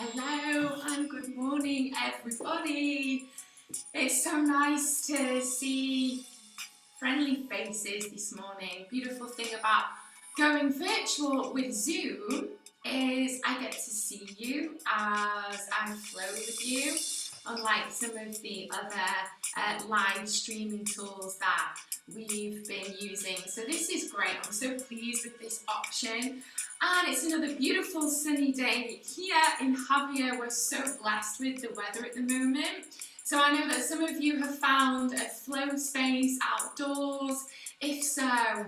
Hello and good morning everybody. It's so nice to see friendly faces this morning. Beautiful thing about going virtual with Zoom is I get to see you as I flow with you, unlike some of the other live streaming tools that we've been using. So this is great. I'm so pleased with this option. And it's another beautiful sunny day here in Javier. We're so blessed with the weather at the moment. So I know that some of you have found a flow space outdoors. If so,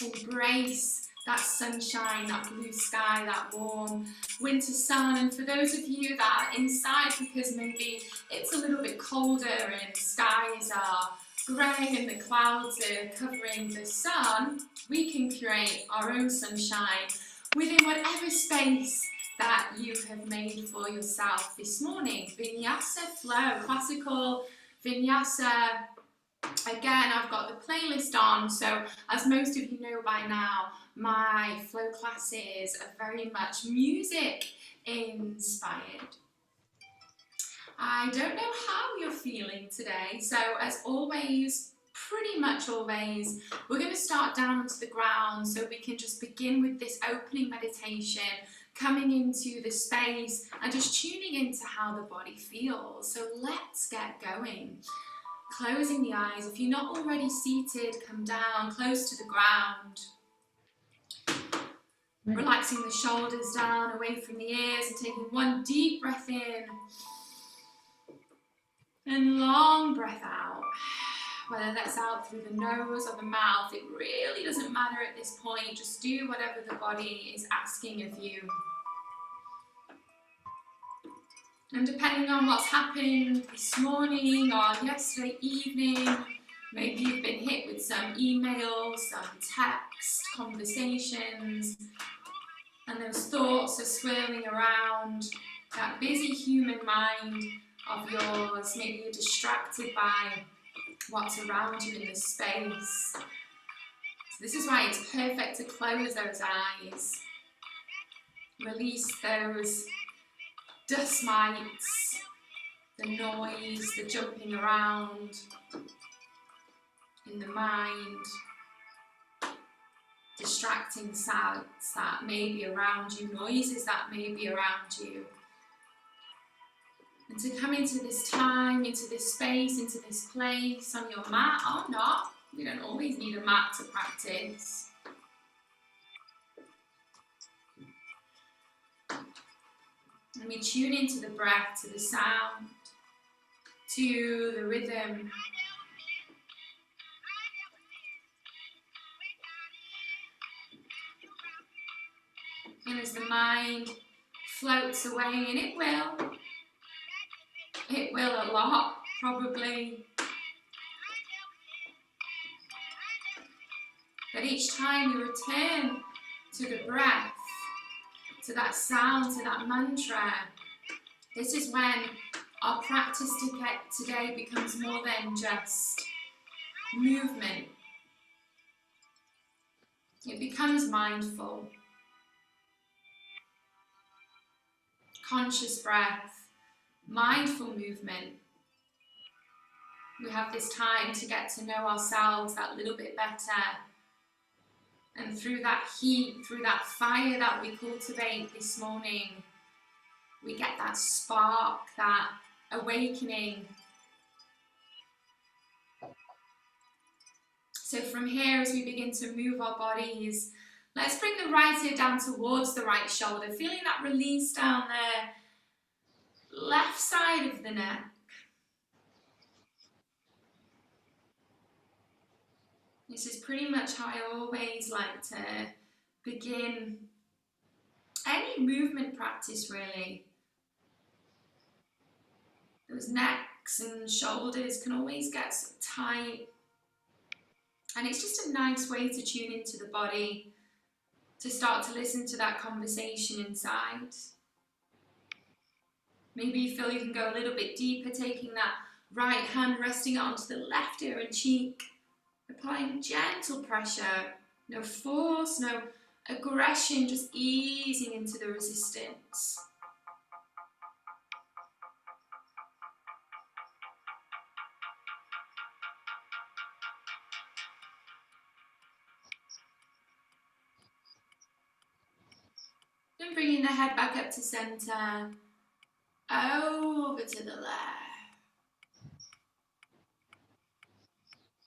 embrace that sunshine, that blue sky, that warm winter sun. And for those of you that are inside because maybe it's a little bit colder and skies are grey and the clouds are covering the sun, we can create our own sunshine within whatever space that you have made for yourself this morning. Vinyasa flow, classical Vinyasa. Again, I've got the playlist on, so as most of you know by now, my flow classes are very much music inspired. I don't know how you're feeling today, so as always, pretty much always, we're going to start down onto the ground so we can just begin with this opening meditation, coming into the space and just tuning into how the body feels. So let's get going. Closing the eyes. If you're not already seated, come down close to the ground. Relaxing the shoulders down away from the ears and taking one deep breath in and long breath out. Whether that's out through the nose or the mouth, it really doesn't matter at this point. Just do whatever the body is asking of you. And depending on what's happened this morning or yesterday evening, maybe you've been hit with some emails, some text, conversations, and those thoughts are swirling around that busy human mind of yours. Maybe you're distracted by what's around you in the space. So this is why it's perfect to close those eyes. Release those dust mites, the noise, the jumping around in the mind, distracting sounds that may be around you, noises that may be around you. And to come into this time, into this space, into this place on your mat or not. We don't always need a mat to practice. And we tune into the breath, to the sound, to the rhythm. And as the mind floats away, and it will a lot, probably. But each time you return to the breath, to that sound, to that mantra, this is when our practice today becomes more than just movement. It becomes mindful, conscious breath, mindful movement. We have this time to get to know ourselves that little bit better. And through that heat, through that fire that we cultivate this morning, we get that spark, that awakening. So from here, as we begin to move our bodies, let's bring the right ear down towards the right shoulder, feeling that release down the left side of the neck. This is pretty much how I always like to begin any movement practice, really. Those necks and shoulders can always get so tight. And it's just a nice way to tune into the body, to start to listen to that conversation inside. Maybe you feel you can go a little bit deeper, taking that right hand, resting it onto the left ear and cheek. Applying gentle pressure, no force, no aggression, just easing into the resistance. And bringing the head back up to center, over to the left.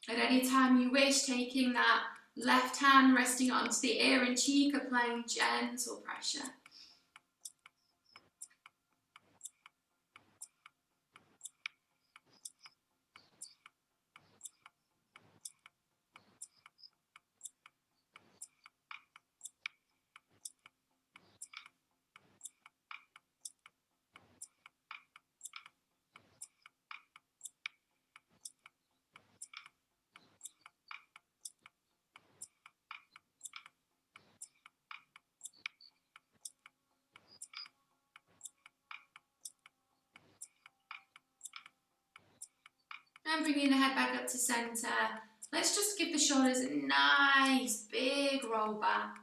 At any time you wish, taking that left hand resting onto the ear and cheek, applying gentle pressure. And bringing the head back up to center. Let's just give the shoulders a nice big roll back.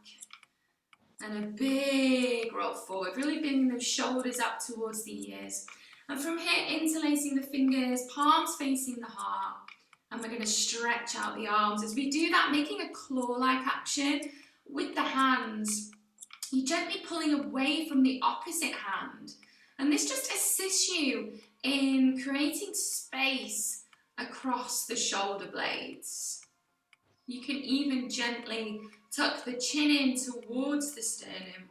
And a big roll forward, really bringing those shoulders up towards the ears. And from here, interlacing the fingers, palms facing the heart. And we're going to stretch out the arms. As we do that, making a claw-like action with the hands. You're gently pulling away from the opposite hand. And this just assists you in creating space across the shoulder blades. You can even gently tuck the chin in towards the sternum.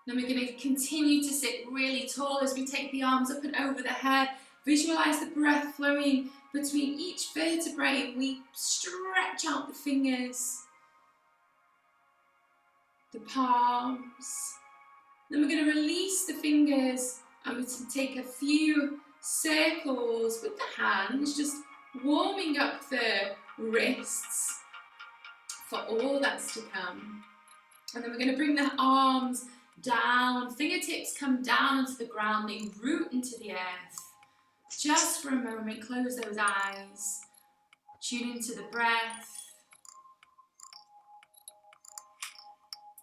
Then we're going to continue to sit really tall as we take the arms up and over the head. Visualize the breath flowing between each vertebrae. We stretch out the fingers, the palms. Then we're going to release the fingers and we're going to take a few circles with the hands, just warming up the wrists for all that's to come. And then we're going to bring the arms down, fingertips come down into the ground, they root into the earth. Just for a moment, close those eyes, tune into the breath.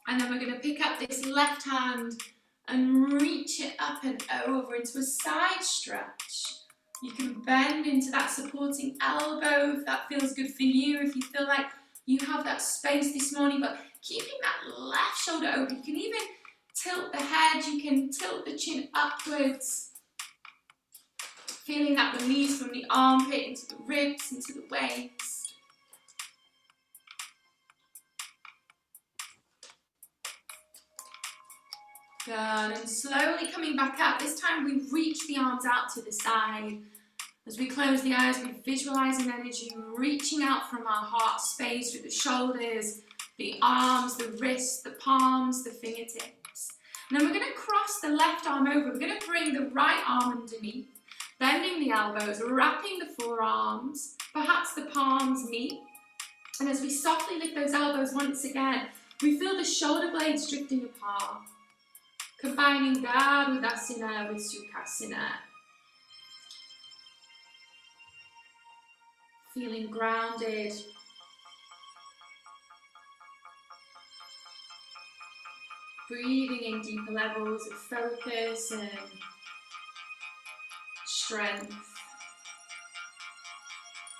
And then we're going to pick up this left hand and reach it up and over into a side stretch. You can bend into that supporting elbow if that feels good for you, if you feel like you have that space this morning, but keeping that left shoulder open. You can even tilt the head, you can tilt the chin upwards, feeling that release from the armpit into the ribs, into the waist. Good, and slowly coming back up. This time we reach the arms out to the side. As we close the eyes, we visualize an energy reaching out from our heart space through the shoulders, the arms, the wrists, the palms, the fingertips. And then we're going to cross the left arm over. We're going to bring the right arm underneath, bending the elbows, wrapping the forearms, perhaps the palms meet. And as we softly lift those elbows once again, we feel the shoulder blades drifting apart, combining Dharudasana with Sukhasana. Feeling grounded. Breathing in deeper levels of focus and strength.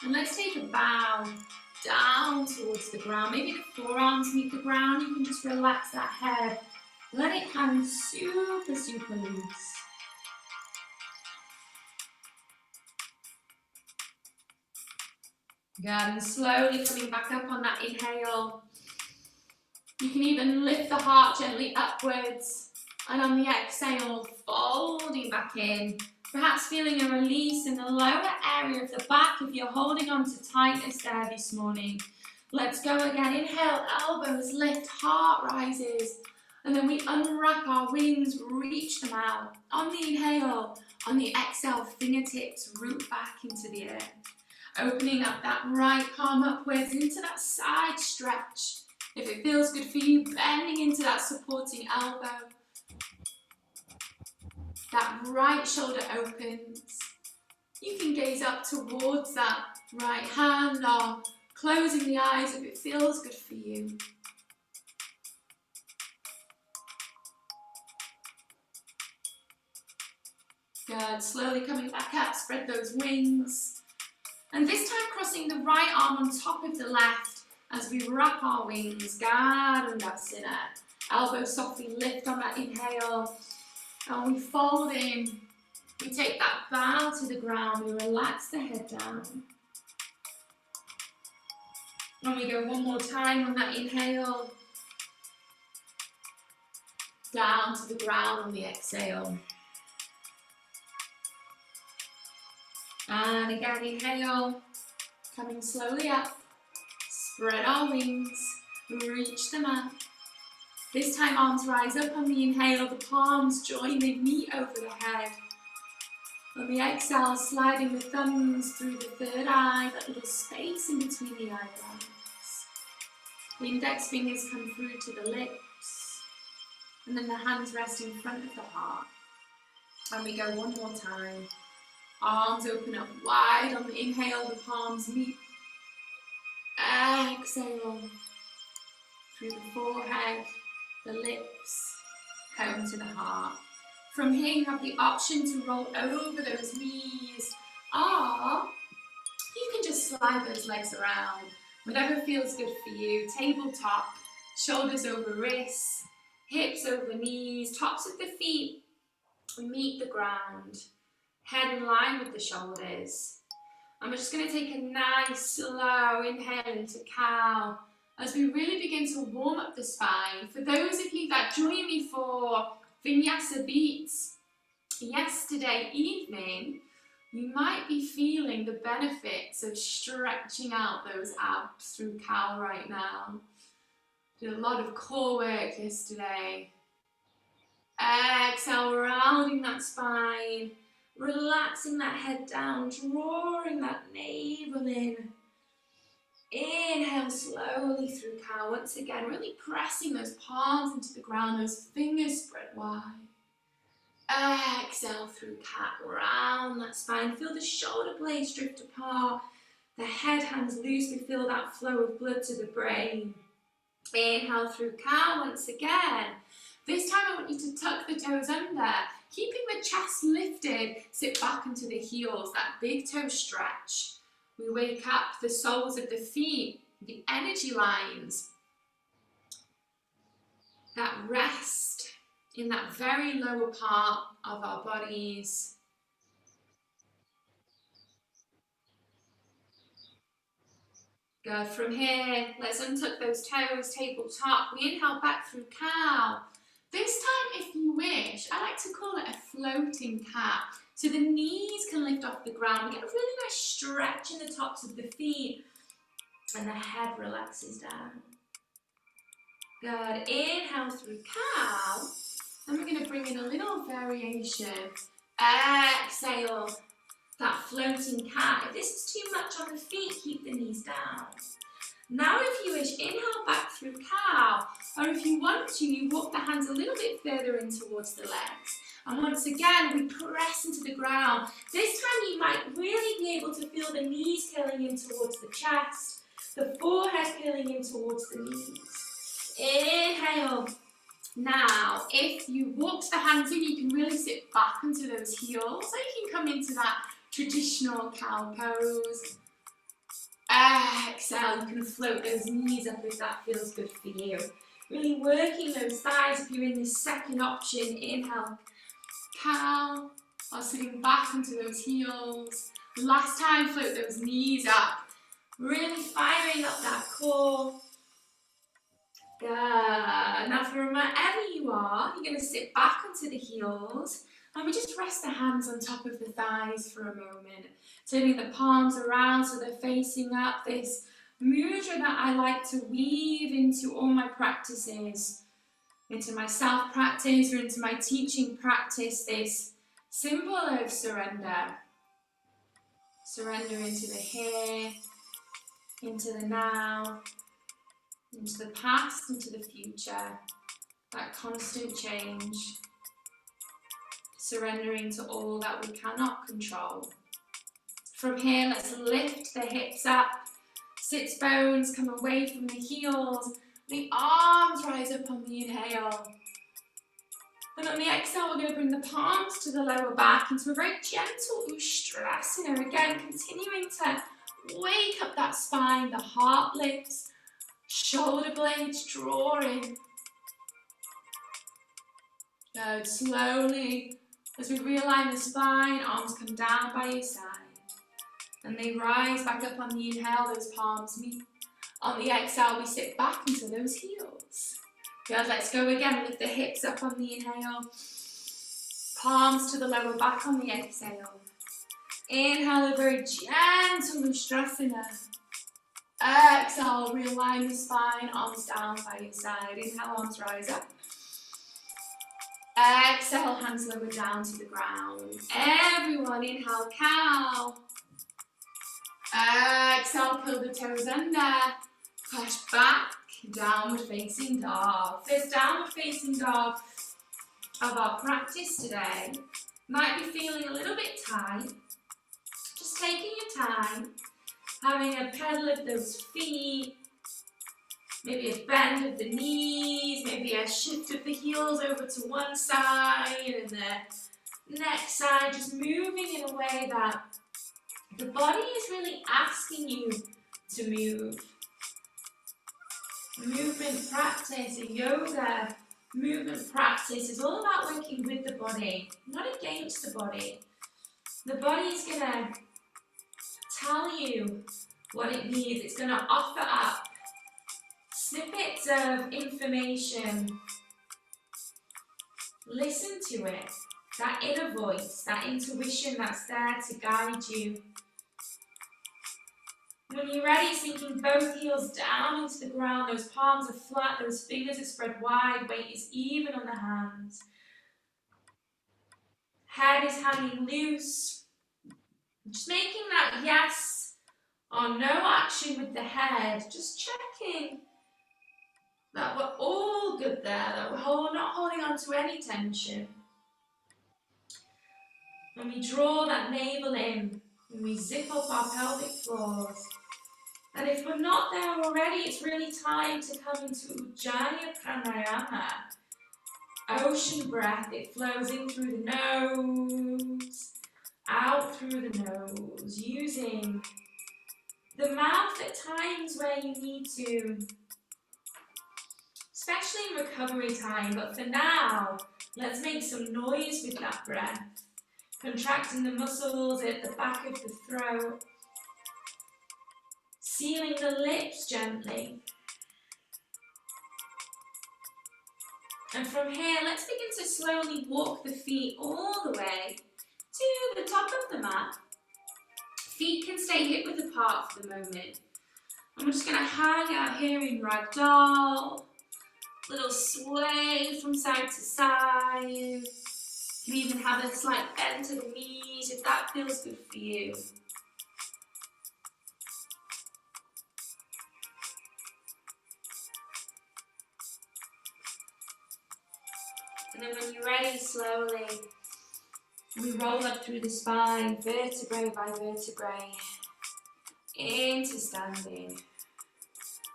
And let's take a bow down towards the ground. Maybe the forearms meet the ground. You can just relax that head. Let it hang super, super loose. Good, and slowly coming back up on that inhale. You can even lift the heart gently upwards, and on the exhale, folding back in. Perhaps feeling a release in the lower area of the back if you're holding on to tightness there this morning. Let's go again. Inhale, elbows lift, heart rises, and then we unwrap our wings, reach them out. On the inhale, on the exhale, fingertips root back into the earth. Opening up that right palm upwards into that side stretch. If it feels good for you, bending into that supporting elbow. That right shoulder opens. You can gaze up towards that right hand or closing the eyes if it feels good for you. Good, slowly coming back up, spread those wings. And this time crossing the right arm on top of the left as we wrap our wings, Garudasana. Elbows softly lift on that inhale, and we fold in. We take that bow to the ground, we relax the head down. And we go one more time on that inhale, down to the ground on the exhale. And again, inhale, coming slowly up, spread our wings, reach them up. This time arms rise up on the inhale, the palms join, they meet over the head. On the exhale, sliding the thumbs through the third eye, that little space in between the eyebrows. The index fingers come through to the lips, and then the hands rest in front of the heart. And we go one more time. Arms open up wide on the inhale, the palms meet. Exhale, through the forehead, the lips, home to the heart. From here, you have the option to roll over those knees, or you can just slide those legs around. Whatever feels good for you. Tabletop, shoulders over wrists, hips over knees, tops of the feet meet the ground. Head in line with the shoulders. And we're just going to take a nice slow inhale into cow as we really begin to warm up the spine. For those of you that joined me for Vinyasa Beats yesterday evening, you might be feeling the benefits of stretching out those abs through cow right now. Did a lot of core work yesterday. Exhale, rounding that spine. Relaxing that head down, drawing that navel in. Inhale slowly through cow. Once again, really pressing those palms into the ground, those fingers spread wide. Exhale through cat, round that spine. Feel the shoulder blades drift apart. The head hangs loose. We feel that flow of blood to the brain. Inhale through cow once again. This time I want you to tuck the toes under. Keeping the chest lifted, sit back into the heels, that big toe stretch. We wake up the soles of the feet, the energy lines. That rest in that very lower part of our bodies. Good. From here, let's untuck those toes, tabletop. We inhale back through cow. This time, if you wish, I like to call it a floating cat. So the knees can lift off the ground. We get a really nice stretch in the tops of the feet. And the head relaxes down. Good. Inhale through cow. And we're going to bring in a little variation. Exhale. That floating cat. If this is too much on the feet, keep the knees down. Now if you wish, inhale back through cow, or if you want to, you walk the hands a little bit further in towards the legs. And once again, we press into the ground. This time you might really be able to feel the knees curling in towards the chest, the forehead curling in towards the knees. Inhale. Now, if you walk the hands in, you can really sit back into those heels, so you can come into that traditional cow pose. Exhale, you can float those knees up if that feels good for you. Really working those thighs if you're in this second option. Inhale, cow, or sitting back into those heels. Last time, float those knees up. Really firing up that core. Good. Now from wherever you are, you're going to sit back onto the heels. And we just rest the hands on top of the thighs for a moment. Turning the palms around so they're facing up. This mudra that I like to weave into all my practices. Into my self-practice or into my teaching practice. This symbol of surrender. Surrender into the here, into the now, into the past, into the future. That constant change. Surrendering to all that we cannot control. From here, let's lift the hips up. Sits bones come away from the heels. The arms rise up on the inhale. And on the exhale, we're going to bring the palms to the lower back into a very gentle Ustrasana. Again, continuing to Wake up that spine, the heart lifts, shoulder blades drawing. Good. Slowly, as we realign the spine, arms come down by your side. And they rise back up on the inhale, those palms meet. On the exhale, we sit back into those heels. Good, let's go again. Lift the hips up on the inhale. Palms to the lower back on the exhale. Inhale, a very gentle Ustrasana. Exhale, realign the spine, arms down by your side. Inhale, arms rise up. Exhale, hands lower down to the ground. Everyone, inhale, cow. Exhale, curl the toes under. Push back, downward facing dog. This downward facing dog of our practice today might be feeling a little bit tight. Just taking your time, having a pedal of those feet, maybe a bend of the knees, maybe a shift of the heels over to one side and the next side, just moving in a way that the body is really asking you to move. Movement practice, a yoga movement practice is all about working with the body, not against the body. The body is going to tell you what it needs. It's going to offer up snippets of information. Listen to it, that inner voice, that intuition that's there to guide you. When you're ready, sinking both heels down into the ground, those palms are flat, those fingers are spread wide, weight is even on the hands. Head is hanging loose. Just making that yes or no action with the head, just checking that we're all good there, that we're not holding on to any tension. When we draw that navel in, when we zip up our pelvic floors, and if we're not there already, it's really time to come into Ujjayi Pranayama. Ocean breath, it flows in through the nose, out through the nose, using the mouth at times where you need to, especially in recovery time, but for now, let's make some noise with that breath. Contracting the muscles at the back of the throat, sealing the lips gently. And from here, let's begin to slowly walk the feet all the way to the top of the mat. Feet can stay hip width apart for the moment. And we're just going to hang out here in ragdoll. Little sway from side to side. You can even have a slight bend to the knees if that feels good for you. And then when you're ready, slowly, we roll up through the spine, vertebrae by vertebrae, into standing.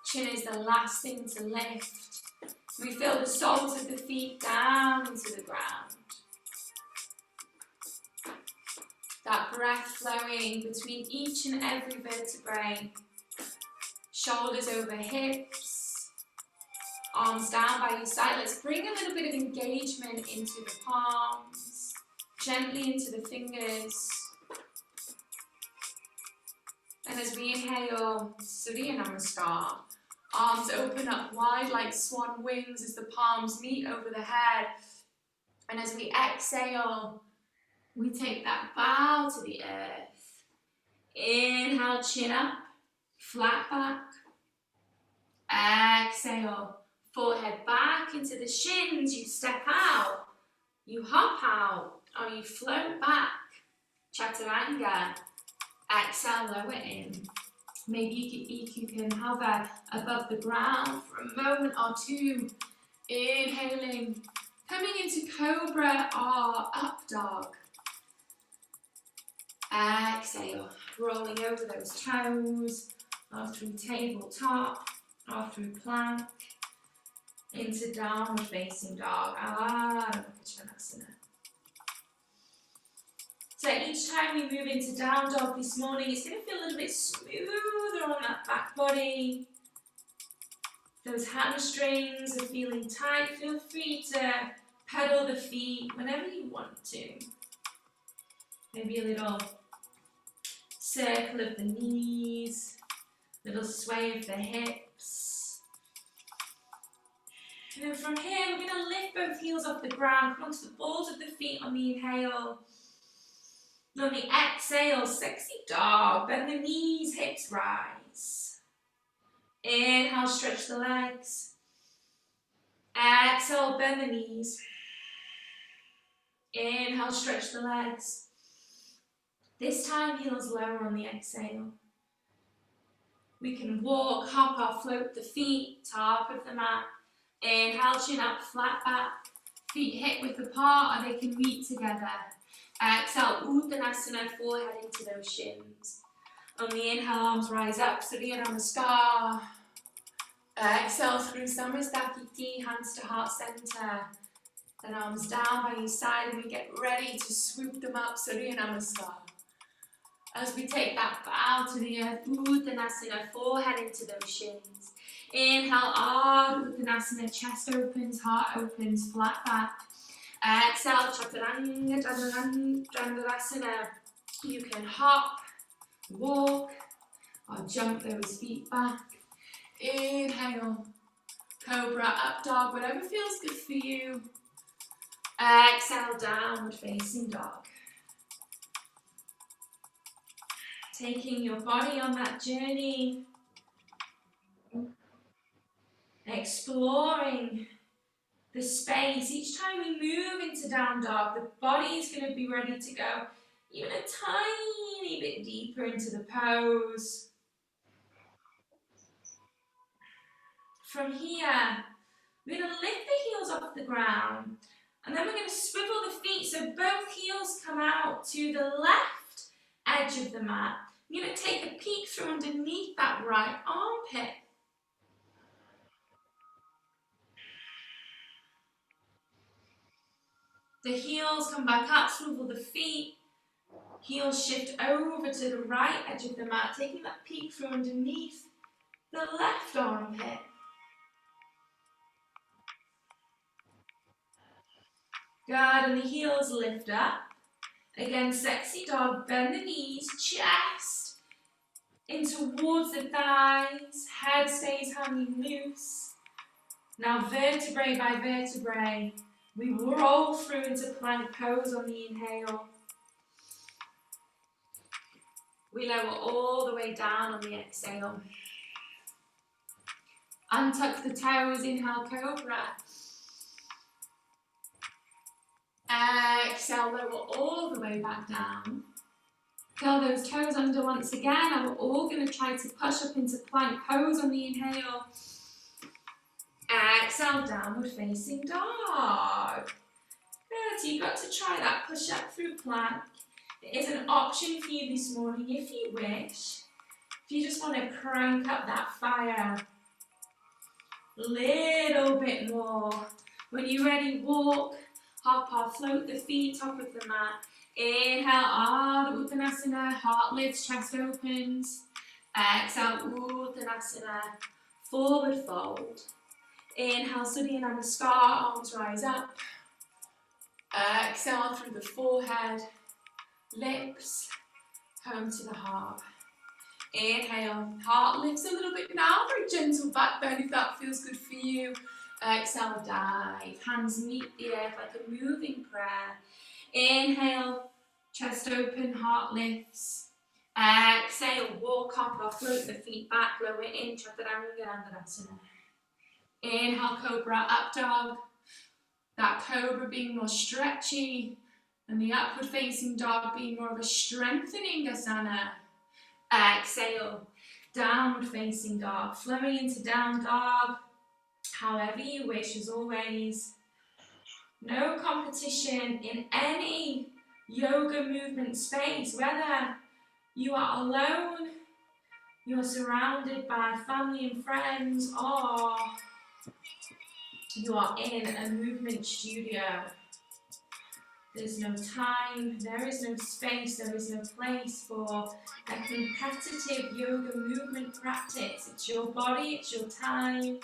Chin is the last thing to lift. We feel the soles of the feet down into the ground. That breath flowing between each and every vertebrae. Shoulders over hips. Arms down by your side. Let's bring a little bit of engagement into the palms. Gently into the fingers. And as we inhale, Surya Namaskar. Arms open up wide like swan wings as the palms meet over the head. And as we exhale, we take that bow to the earth. Inhale, chin up, flat back. Exhale, forehead back into the shins. You step out, you hop out, or you float back. Chaturanga. Exhale, lower in. Maybe you can hover above the ground for a moment or two. Inhaling, coming into cobra or up dog. Exhale, rolling over those toes, or through tabletop, or through plank, into downward facing dog, Adho Mukha Svanasana. So each time we move into down dog this morning, it's going to feel a little bit smoother on that back body. Those hamstrings are feeling tight. Feel free to pedal the feet whenever you want to. Maybe a little circle of the knees, little sway of the hips. And then from here, we're going to lift both heels off the ground, come onto the balls of the feet on the inhale. And on the exhale, sexy dog, bend the knees, hips rise. Inhale, stretch the legs. Exhale, bend the knees. Inhale, stretch the legs. This time, heels lower on the exhale. We can walk, hop or float the feet, top of the mat. Inhale, chin up, flat back. Feet hip width apart or they can meet together. Exhale, Uttanasana, forehead into those shins. On the inhale, arms rise up, Surya Namaskar. Exhale through Samastha, hands to heart center. Then arms down by your side and we get ready to swoop them up, Surya Namaskar. As we take that bow to the earth, Uttanasana, forehead into those shins. Inhale, Ardha Uttanasana, chest opens, heart opens, flat back. Exhale, Chaturanga Dandasana. You can hop, walk, or jump those feet back. Inhale, Cobra, up dog, whatever feels good for you. Exhale, downward facing dog. Taking your body on that journey. Exploring the space. Each time we move into down dog, the body is going to be ready to go even a tiny bit deeper into the pose. From here, we're going to lift the heels off the ground and then we're going to swivel the feet so both heels come out to the left edge of the mat. You're going to take a peek through underneath that right armpit. The heels come back up, swivel the feet. Heels shift over to the right edge of the mat, taking that peek through underneath the left armpit. Good, and the heels lift up. Again, sexy dog, bend the knees, chest in towards the thighs, head stays hanging loose. Now vertebrae by vertebrae, we roll through into plank pose on the inhale. We lower all the way down on the exhale. Untuck the toes, inhale, cobra. Exhale, lower all the way back down. Curl those toes under once again, and we're all going to try to push up into plank pose on the inhale. Exhale, downward facing dog. Good, so you've got to try that push up through plank. It is an option for you this morning if you wish. If you just want to crank up that fire a little bit more. When you're ready, walk, hop or float the feet top of the mat. Inhale, Ardha Uttanasana, heart lifts, chest opens. Exhale, Uttanasana, forward fold. Inhale, Surya Namaskar, arms rise up. Exhale through the forehead, lips, home to the heart. Inhale, heart lifts a little bit now for a gentle back bend if that feels good for you. Exhale, dive, hands meet the earth like a moving prayer. Inhale, chest open, heart lifts. Exhale, walk up or float the feet back, lower in, Chaturanga Dandasana. Inhale, Cobra, up dog. That Cobra being more stretchy and the upward facing dog being more of a strengthening asana. Exhale, downward facing dog, flowing into down dog, however you wish as always. No competition in any yoga movement space, whether you are alone, you're surrounded by family and friends, or you are in a movement studio. There's no time, there is no space, there is no place for a competitive yoga movement practice. It's your body, it's your time.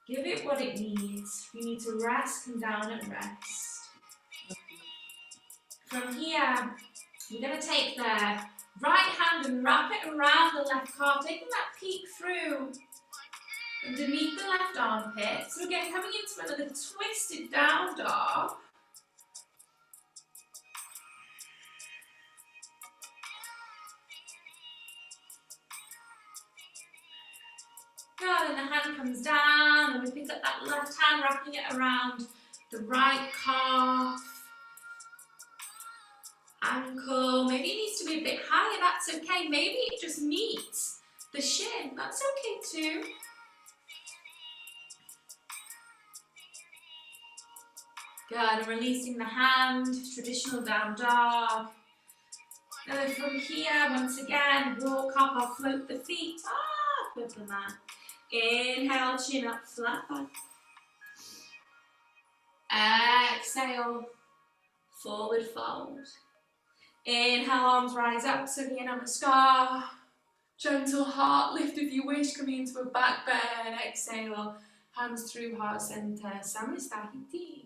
Give it what it needs. If you need to rest, come down and rest. From here, you're going to take the right hand and wrap it around the left calf, taking that peek through underneath the left armpit. So again, coming into another twisted down dog. Good, and the hand comes down, and we pick up that left hand, wrapping it around the right calf, ankle. Maybe it needs to be a bit higher, that's okay. Maybe it just meets the shin, that's okay too. Good, and releasing the hand, traditional down dog. And then from here, once again, walk up, I'll float the feet up with the mat. Inhale, chin up, flat back. Exhale, forward fold. Inhale, arms rise up, Surya Namaskar. Gentle heart lift if you wish, coming into a back bend. Exhale, hands through heart center, Samastahiti.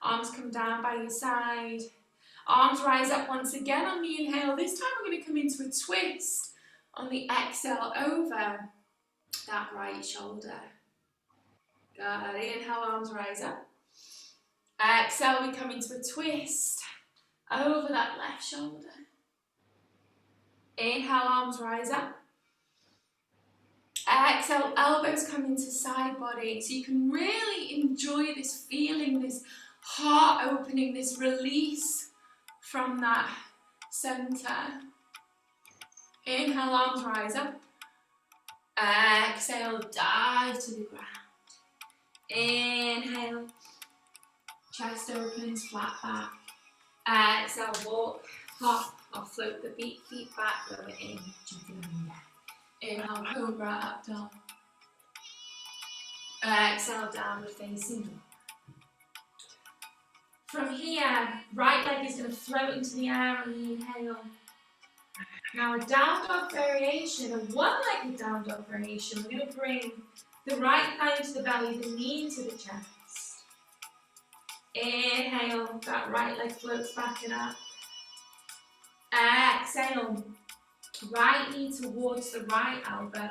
Arms come down by your side. Arms rise up once again on the inhale. This time we're going to come into a twist on the exhale over that right shoulder. Good. Inhale, arms rise up. Exhale, we come into a twist over that left shoulder. Inhale, arms rise up. Exhale, elbows come into side body. So you can really enjoy this feeling, this heart opening, this release from that center. Inhale, arms rise up. Exhale, dive to the ground. Inhale, chest opens, flat back. Exhale, walk, hop, or float the feet back, lower in, jumping on there. Inhale, cobra, up dog. Exhale, downward facing dog. From here, right leg is going to float into the air on the inhale. Now a down dog variation, a one-legged down dog variation, we're going to bring the right thigh into the belly, the knee into the chest. Inhale, that right leg floats back and up. Exhale, right knee towards the right elbow.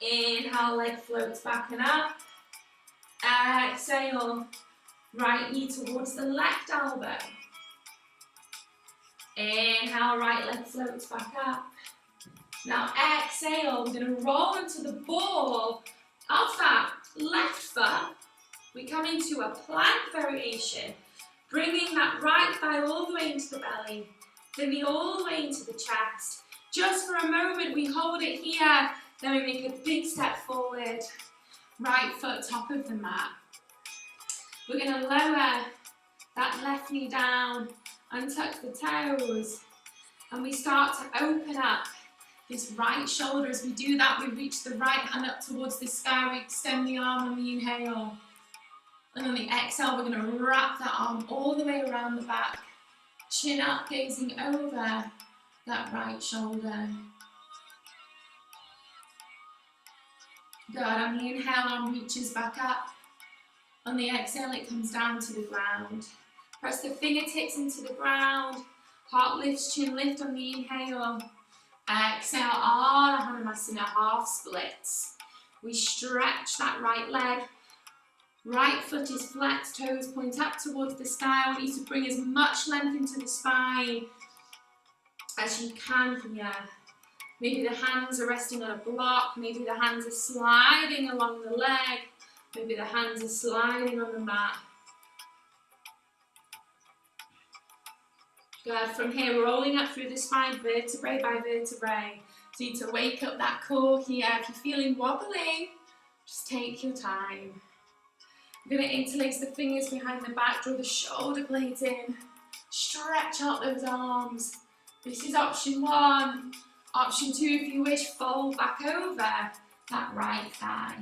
Inhale, leg floats back and up. Exhale, right knee towards the left elbow. Inhale, right leg floats back up. Now exhale, we're going to roll into the ball of that left foot. We come into a plank variation, bringing that right thigh all the way into the belly, the knee all the way into the chest. Just for a moment, we hold it here, then we make a big step forward, right foot top of the mat. We're going to lower that left knee down, untuck the toes, and we start to open up this right shoulder. As we do that, we reach the right hand up towards the sky, we extend the arm on the inhale, and on the exhale, we're going to wrap that arm all the way around the back, chin up, gazing over that right shoulder. Good, on the inhale, arm reaches back up. On the exhale, it comes down to the ground. Press the fingertips into the ground. Heart lifts, chin lift on the inhale. Exhale, Ardha Hanumasana, half splits. We stretch that right leg. Right foot is flexed, toes point up towards the sky. I want you to bring as much length into the spine as you can here. Maybe the hands are resting on a block. Maybe the hands are sliding along the leg. Maybe the hands are sliding on the mat. Good. From here, rolling up through the spine, vertebrae by vertebrae. So you need to wake up that core here. If you're feeling wobbly, just take your time. We're going to interlace the fingers behind the back, draw the shoulder blades in, stretch out those arms. This is option one. Option two, if you wish, fold back over that right thigh.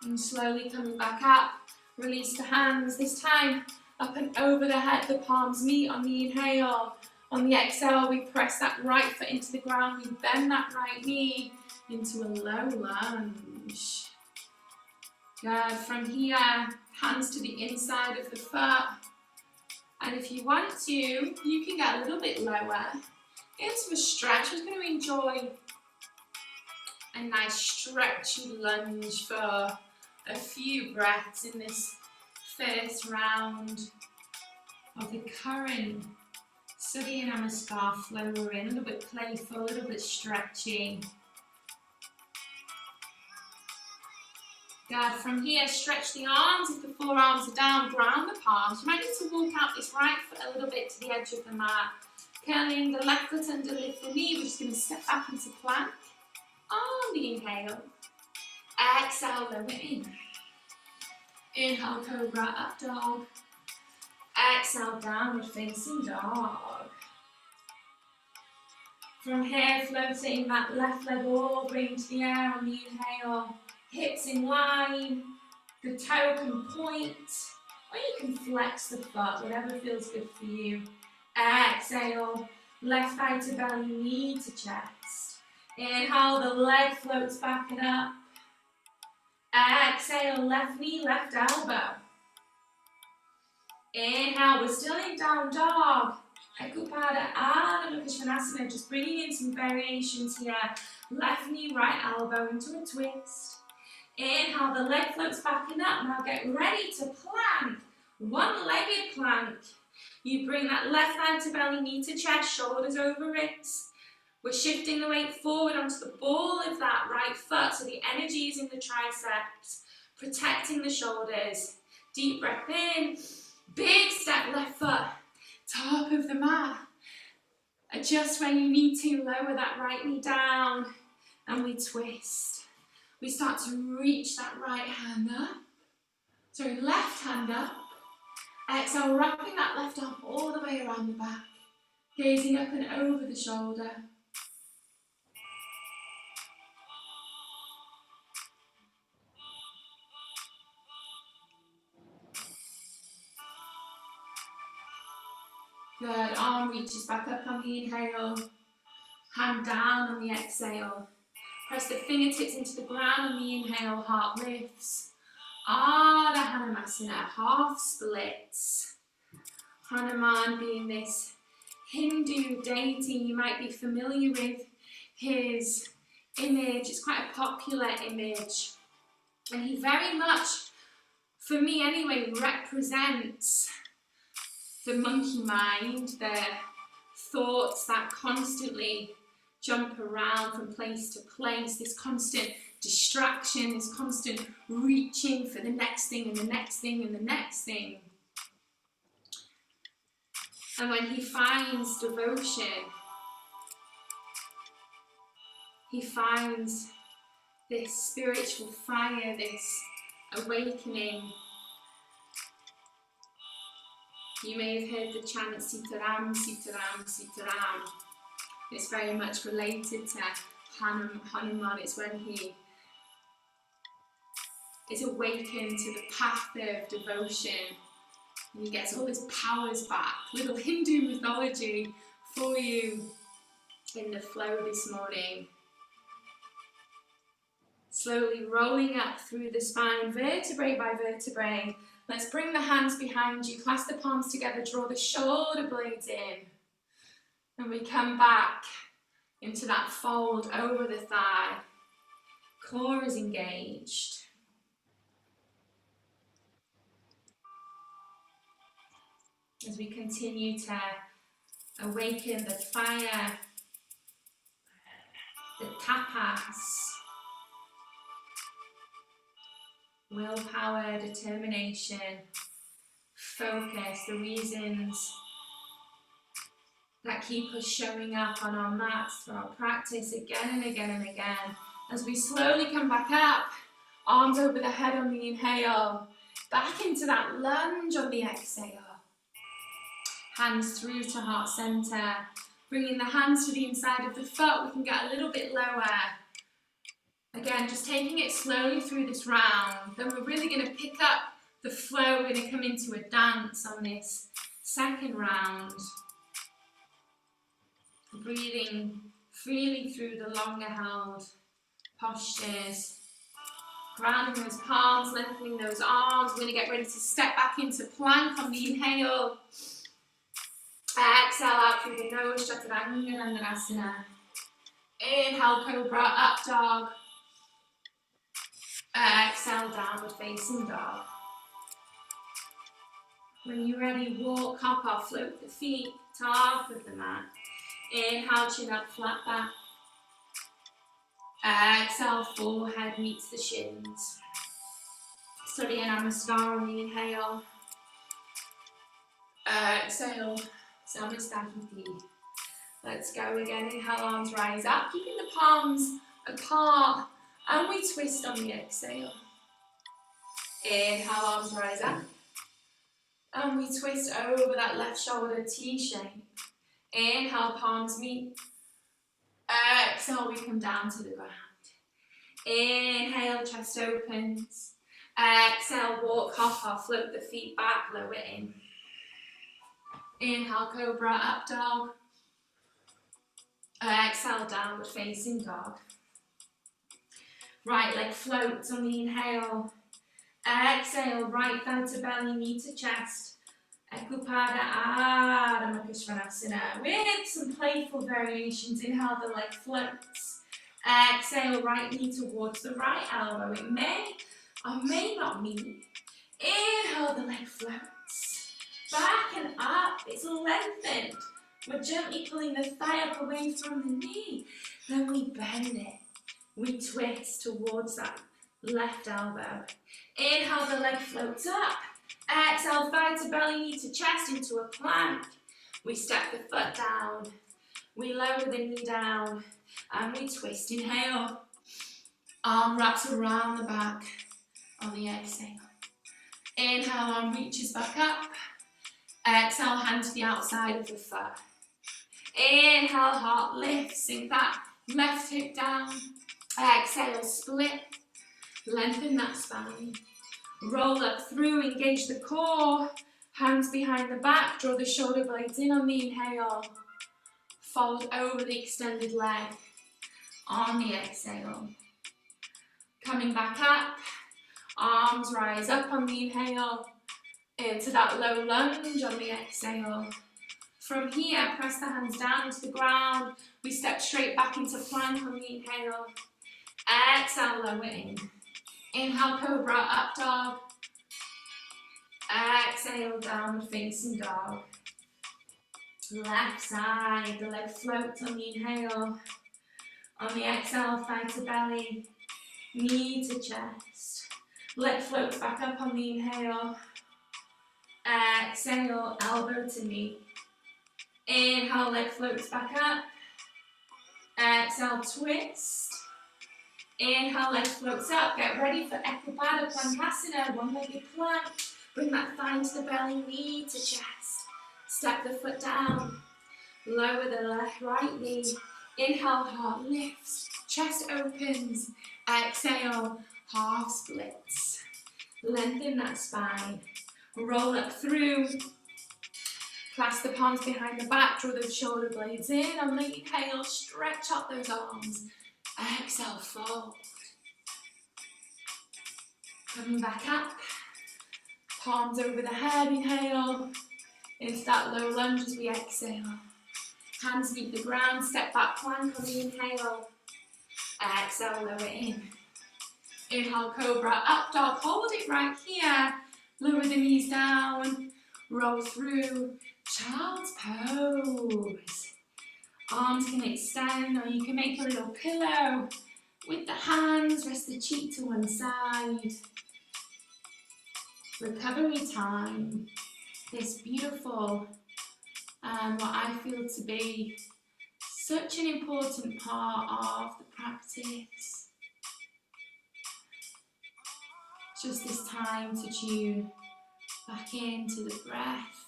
And slowly coming back up, release the hands, this time up and over the head, the palms meet on the inhale. On the exhale, we press that right foot into the ground, we bend that right knee into a low lunge. Good, from here, hands to the inside of the foot. And if you want to, you can get a little bit lower into a stretch. We're going to enjoy a nice stretchy lunge for a few breaths in this first round of the current Surya Namaskar flow we're in. A little bit playful, a little bit stretchy. Good. From here, stretch the arms. If the forearms are down, ground the palms. You might need to walk out this right foot a little bit to the edge of the mat. Curling the left foot under, lift the knee. We're just going to step back into plank. On the inhale. Exhale, lower in. Inhale, cobra, up dog. Exhale, downward facing dog. From here, floating that left leg all the way into the air on the inhale. Hips in line, the toe can point, or you can flex the foot, whatever feels good for you. Exhale, left thigh to belly, knee to chest. Inhale, the leg floats back and up. Exhale, left knee, left elbow. Inhale, we're still in down dog. Ekupada, Adho Mukha, just bringing in some variations here. Left knee, right elbow into a twist. Inhale, the leg floats back and up. Now get ready to plank. One-legged plank. You bring that left thigh to belly, knee to chest, shoulders over wrists. We're shifting the weight forward onto the ball of that right foot, so the energy is in the triceps, protecting the shoulders. Deep breath in. Big step, left foot. Top of the mat. Adjust when you need to. Lower that right knee down. And we twist. We start to reach that right hand up. Sorry, left hand up. Exhale, wrapping that left arm all the way around the back. Gazing up and over the shoulder. Good, arm reaches back up on the inhale. Hand down on the exhale. Press the fingertips into the ground on the inhale, heart lifts. Ardha Hanumasana, half splits. Hanuman being this Hindu deity, you might be familiar with his image. It's quite a popular image. And he very much, for me anyway, represents the monkey mind, the thoughts that constantly jump around from place to place, this constant distraction, this constant reaching for the next thing and the next thing and the next thing. And when he finds devotion, he finds this spiritual fire, this awakening. You may have heard the chant Sitaram, Sitaram, Sitaram. It's very much related to Hanuman. It's when he is awakened to the path of devotion and he gets all his powers back. Little Hindu mythology for you in the flow this morning. Slowly rolling up through the spine, vertebrae by vertebrae. Let's bring the hands behind you, clasp the palms together, draw the shoulder blades in. And we come back into that fold over the thigh. Core is engaged. As we continue to awaken the fire, the tapas, willpower, determination, focus, the reasons that keep us showing up on our mats through our practice again and again and again. As we slowly come back up, arms over the head on the inhale, back into that lunge on the exhale. Hands through to heart center, bringing the hands to the inside of the foot. We can get a little bit lower. Again, just taking it slowly through this round. Then we're really going to pick up the flow. We're going to come into a dance on this second round. Breathing freely through the longer held postures. Grounding those palms, lengthening those arms. We're going to get ready to step back into plank on the inhale. Exhale out through the nose, Chaturanga Dandasana. Inhale, Cobra, up dog. Exhale, downward facing dog. When you're ready, walk, hop or float the feet, top of the mat. Inhale, chin up, flat back. Exhale, forehead meets the shins. Surya Namaskar on the inhale. Exhale, Samasthiti. Let's go again. Inhale, arms rise up, keeping the palms apart. And we twist on the exhale. Inhale, arms rise up. And we twist over that left shoulder T-shape. Inhale, palms meet. Exhale, we come down to the ground. Inhale, chest opens. Exhale, walk, hop or float the feet back, lower in. Inhale, Cobra, up dog. Exhale, downward facing dog. Right leg floats on the inhale. Exhale, right thigh to belly, knee to chest. Ekupada Adho Mukha Svanasana with some playful variations. Inhale, the leg floats. Exhale, right knee towards the right elbow. It may or may not meet. Inhale, the leg floats. Back and up, it's lengthened. We're gently pulling the thigh up away from the knee. Then we bend it. We twist towards that left elbow. Inhale, the leg floats up. Exhale, thigh to belly, knee to chest into a plank. We step the foot down. We lower the knee down. And we twist. Inhale. Arm wraps around the back on the exhale. Inhale, arm reaches back up. Exhale, hand to the outside of the foot. Inhale, heart lifts. Sink that left hip down. Exhale, split. Lengthen that spine. Roll up through, engage the core. Hands behind the back. Draw the shoulder blades in on the inhale. Fold over the extended leg on the exhale. Coming back up. Arms rise up on the inhale. Into that low lunge on the exhale. From here, press the hands down to the ground. We step straight back into plank on the inhale. Exhale, lower in. Inhale, Cobra, up dog. Exhale, downward facing dog. Left side, the leg floats on the inhale. On the exhale, thigh to belly, knee to chest. Leg floats back up on the inhale. Exhale, elbow to knee. Inhale, leg floats back up. Exhale, twist. Inhale, leg floats up. Get ready for Ekupada Plantasana, one-legged plank. Bring that thigh to the belly, knee to chest. Step the foot down. Lower the left, right knee. Inhale, heart lifts. Chest opens. Exhale, half splits. Lengthen that spine. Roll up through. Clasp the palms behind the back. Draw those shoulder blades in. On the inhale, stretch out those arms. Exhale, fold. Coming back up. Palms over the head, inhale. Into that low lunge as we exhale. Hands meet the ground, step back plank on the inhale. Exhale, lower in. Inhale, Cobra, up dog, hold it right here. Lower the knees down, roll through, child's pose. Arms can extend or you can make a little pillow. With the hands, rest the cheek to one side. Recovery time. This beautiful, what I feel to be such an important part of the practice. Just this time to tune back into the breath.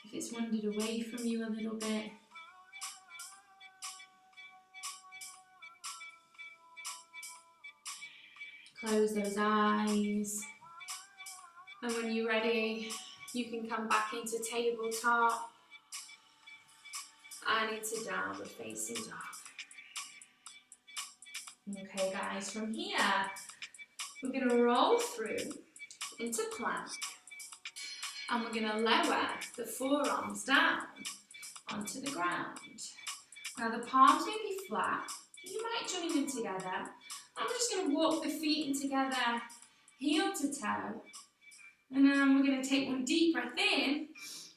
If it's wandered away from you a little bit. Close those eyes. And when you're ready, you can come back into tabletop and into downward facing dog. Okay guys, from here, we're going to roll through into plank. And we're going to lower the forearms down onto the ground. Now the palms may be flat, you might join them together. I'm just going to walk the feet in together, heel to toe. And then we're going to take one deep breath in.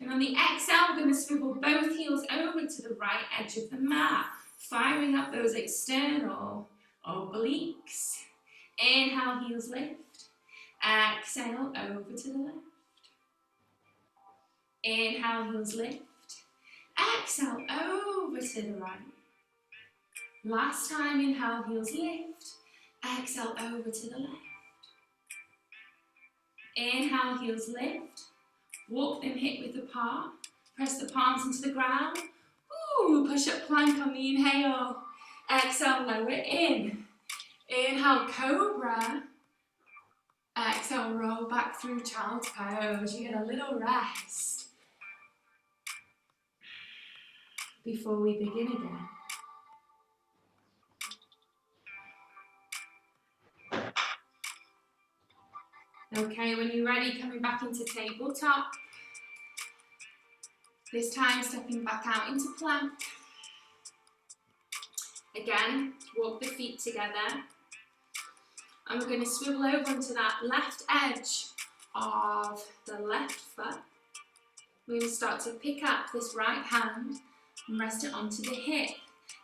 And on the exhale, we're going to swivel both heels over to the right edge of the mat, firing up those external obliques. Inhale, heels lift. Exhale, over to the left. Inhale, heels lift. Exhale, over to the right. Last time, inhale, heels lift. Exhale, over to the left. Inhale, heels lift. Walk them hip width apart. Press the palms into the ground. Ooh, push up plank on the inhale. Exhale, lower in. Inhale, cobra. Exhale, roll back through child's pose. You get a little rest before we begin again. Okay, when you're ready, coming back into tabletop. This time, stepping back out into plank. Again, walk the feet together. And we're going to swivel over onto that left edge of the left foot. We're going to start to pick up this right hand and rest it onto the hip.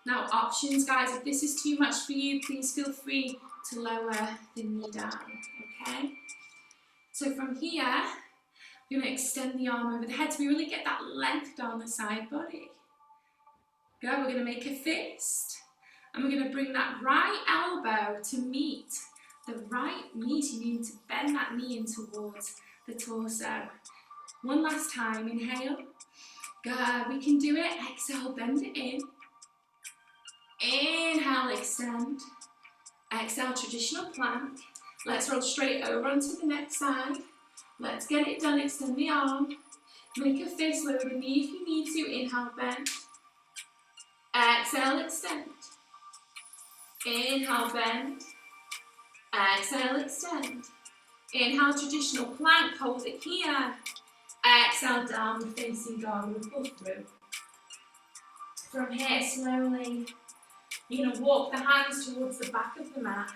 Now, options, guys, if this is too much for you, please feel free to lower the knee down, okay? So from here, we're going to extend the arm over the head so we really get that length down the side body. Go, we're going to make a fist. And we're going to bring that right elbow to meet the right knee. So you need to bend that knee in towards the torso. One last time, inhale. Good, we can do it. Exhale, bend it in. Inhale, extend. Exhale, traditional plank. Let's roll straight over onto the next side. Let's get it done. Extend the arm. Make a fist, lower the knee if you need to. Inhale, bend. Exhale, extend. Inhale, bend. Exhale, extend. Inhale, traditional plank. Hold it here. Exhale, downward facing dog. We'll pull through. From here, slowly, you're going to walk the hands towards the back of the mat.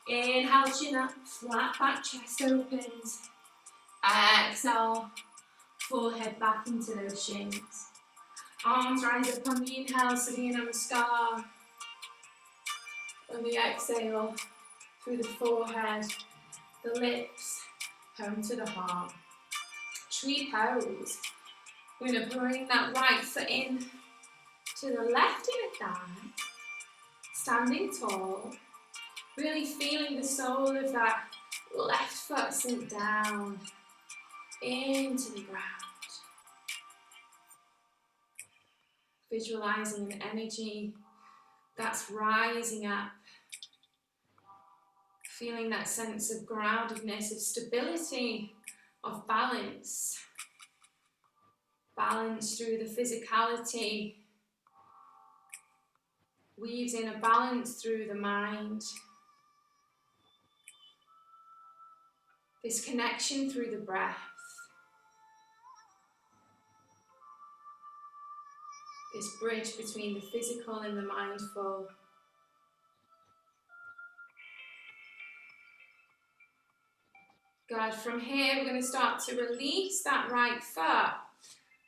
Inhale, chin up, flat back, chest opens. Exhale, forehead back into those shins. Arms rise up on the inhale, Surya Namaskar. On the exhale, through the forehead, the lips, home to the heart. Tree pose. We're going to bring that right foot in to the left inner thigh. Standing tall. Really feeling the sole of that left foot sink down into the ground. Visualizing an energy that's rising up. Feeling that sense of groundedness, of stability, of balance. Balance through the physicality. Weaves in a balance through the mind. This connection through the breath. This bridge between the physical and the mindful. Good. From here, we're going to start to release that right foot.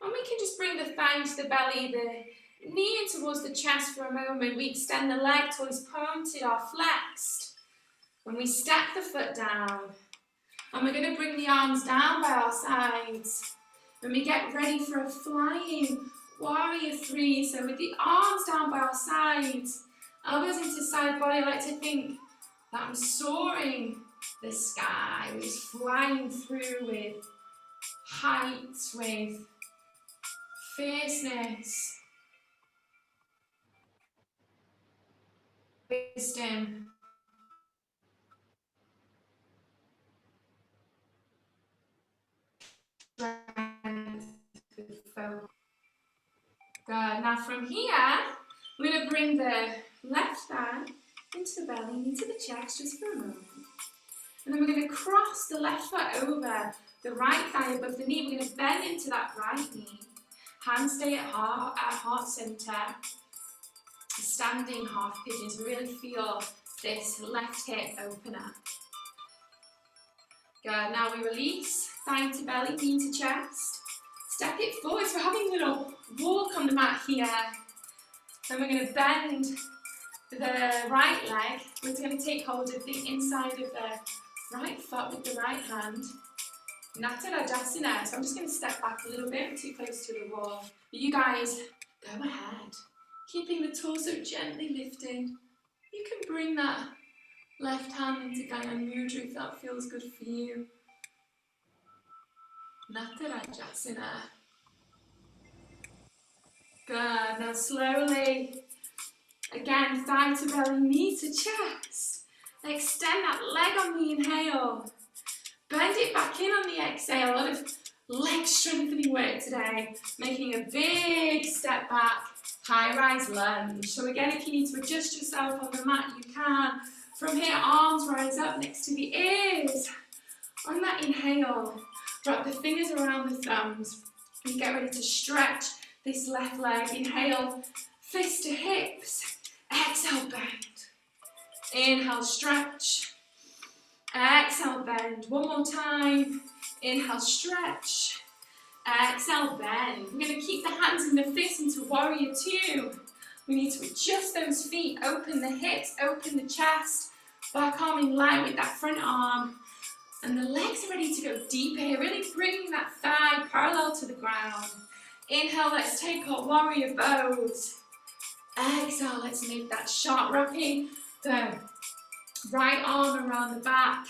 And we can just bring the thigh to the belly, the knee in towards the chest for a moment. We extend the leg, toes pointed or flexed. And we step the foot down. And we're going to bring the arms down by our sides. And we get ready for a flying warrior three. So with the arms down by our sides, elbows into side body, I like to think that I'm soaring the sky, we're just flying through with height, with fierceness, wisdom. Now from here, we're going to bring the left thigh into the belly, into the chest just for a moment. And then we're going to cross the left foot over the right thigh above the knee. We're going to bend into that right knee. Hands stay at heart center. Standing half pigeons. Really feel this left hip open up. Good. Now we release. Thigh to belly, knee to chest. Step it forward. So we're having a little walk on the mat here. Then we're going to bend the right leg. We're going to take hold of the inside of the right foot with the right hand. Natarajasana. So I'm just going to step back a little bit. I'm too close to the wall. But you guys, go ahead. Keeping the torso gently lifted. You can bring that left hand into Gaya Mudra if that feels good for you. Natarajasana. Good. Now slowly, again, thigh to belly, knee to chest. Extend that leg on the inhale. Bend it back in on the exhale. A lot of leg strengthening work today. Making a big step back. High rise lunge. So again, if you need to adjust yourself on the mat, you can. From here, arms rise up next to the ears. On that inhale, wrap the fingers around the thumbs. And get ready to stretch this left leg. Inhale, fist to hips. Exhale, bend. Inhale, stretch. Exhale, bend. One more time. Inhale, stretch. Exhale, bend. We're going to keep the hands in the fists into warrior two. We need to adjust those feet, open the hips, open the chest. Back arm in line with that front arm. And the legs are ready to go deeper here, really bringing that thigh parallel to the ground. Inhale, let's take our warrior pose. Exhale, let's make that sharp, wrapping the right arm around the back.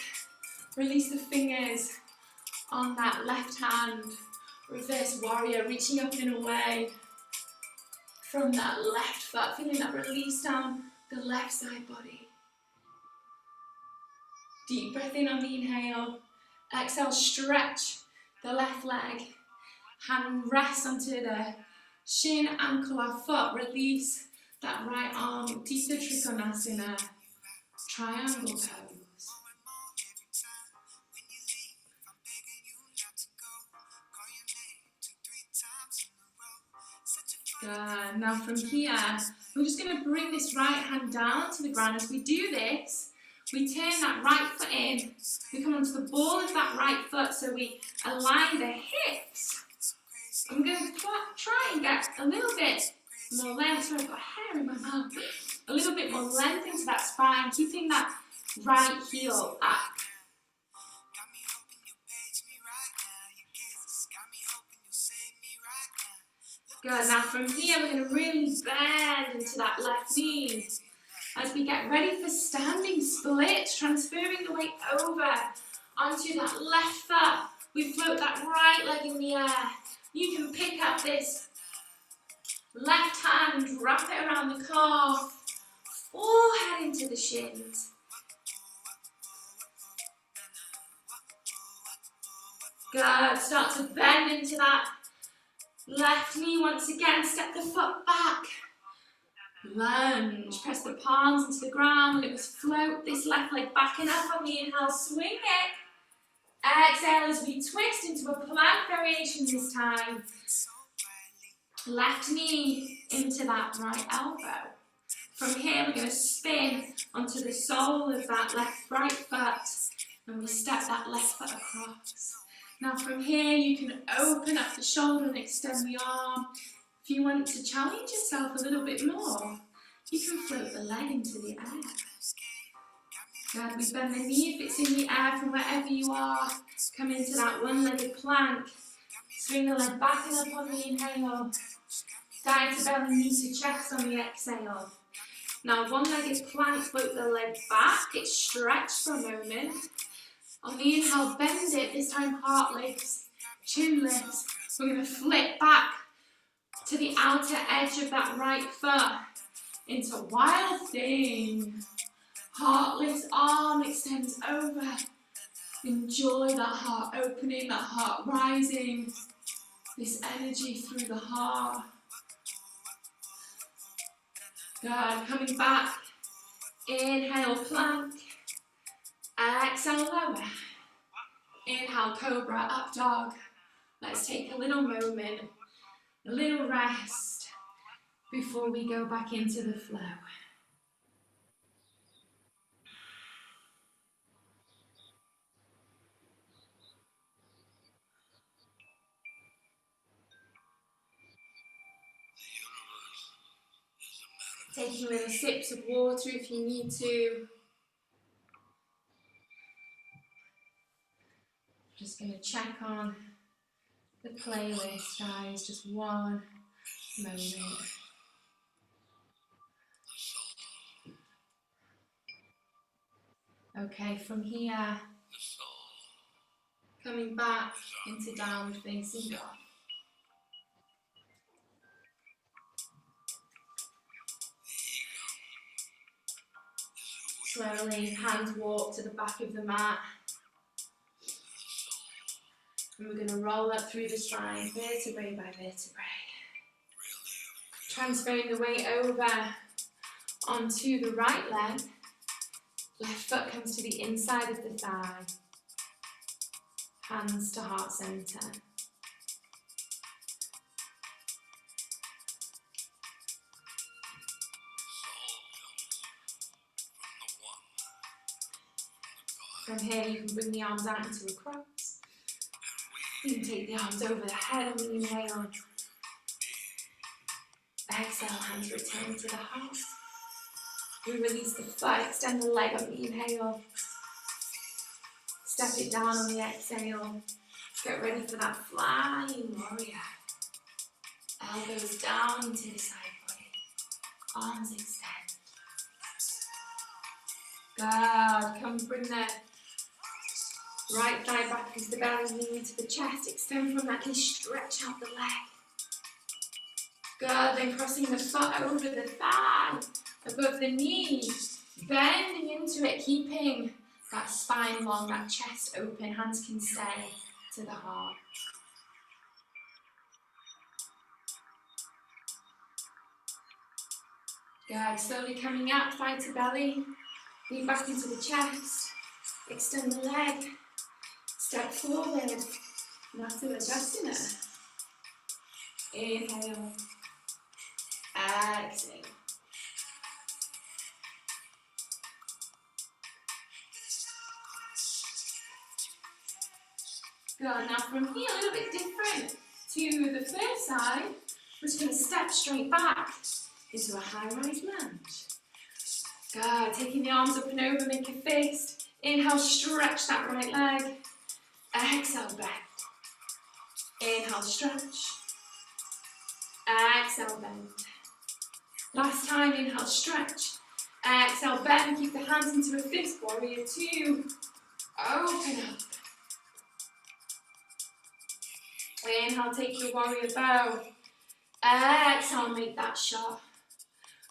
Release the fingers on that left hand. Reverse warrior, reaching up and away from that left foot, feeling that release down the left side body. Deep breath in on the inhale. Exhale, stretch the left leg. Hand rest onto the shin, ankle or foot. Release that right arm. Deeper Trikonasana. Triangle pose. Good. Now from here, we're just going to bring this right hand down to the ground. As we do this, we turn that right foot in. We come onto the ball of that right foot, so we align the hips. I'm going to try and get a little bit more length. Sorry, I've got hair in my mouth. A little bit more length into that spine, keeping that right heel up. Good. Now from here, we're going to really bend into that left knee. As we get ready for standing splits, transferring the weight over onto that left foot. We float that right leg in the air. You can pick up this left hand, wrap it around the calf, forehead into the shins. Good. Start to bend into that left knee once again. Step the foot back. Lunge. Press the palms into the ground. Let us float this left leg back and up on the inhale. Swing it. Exhale as we twist into a plank variation this time. Left knee into that right elbow. From here, we're going to spin onto the sole of that right foot. And we step that left foot across. Now from here, you can open up the shoulder and extend the arm. If you want to challenge yourself a little bit more, you can float the leg into the air. Good. We bend the knee if it's in the air from wherever you are. Come into that one-legged plank. Swing the leg back and up on the inhale. Thigh to belly, knee to chest on the exhale. Now one-legged plank, float the leg back. It's stretched for a moment. On the inhale, bend it. This time heart lifts, chin lifts. We're going to flip back to the outer edge of that right foot into wild thing. Heart lifts, arm extends over. Enjoy that heart opening, that heart rising. This energy through the heart. Good, coming back. Inhale, plank. Exhale, lower. Inhale, cobra, up dog. Let's take a little moment, a little rest before we go back into the flow. Taking little sips of water if you need to. Just going to check on the playlist, guys, just one moment. Okay, from here, coming back into downward facing dog. Slowly, hands walk to the back of the mat. And we're going to roll up through the spine, vertebrae by vertebrae. Transferring the weight over onto the right leg. Left foot comes to the inside of the thigh. Hands to heart center. From here, you can bring the arms out into a cross. You can take the arms over the head on the inhale. Exhale, hands return to the heart. We release the foot, extend the leg on the inhale. Step it down on the exhale. Get ready for that flying warrior. Elbows down into the side body. Arms extend. Good. Come bring the right thigh back into the belly, knee into the chest. Extend from that knee, stretch out the leg. Good. Then crossing the foot over the thigh, above the knee. Bending into it, keeping that spine long, that chest open. Hands can stay to the heart. Good. Slowly coming up, thigh to belly. Knee back into the chest. Extend the leg. Step forward. Nativadasana. Inhale. Exhale. Good. Now from here, a little bit different to the first side. We're just going to step straight back into a high-rise lunge. Good. Taking the arms up and over, make a fist. Inhale, stretch that right leg. Exhale, bend. Inhale, stretch. Exhale, bend. Last time, inhale, stretch. Exhale, bend. Keep the hands into a fist. Warrior two. Open up. Inhale, take your warrior bow. Exhale, make that shot.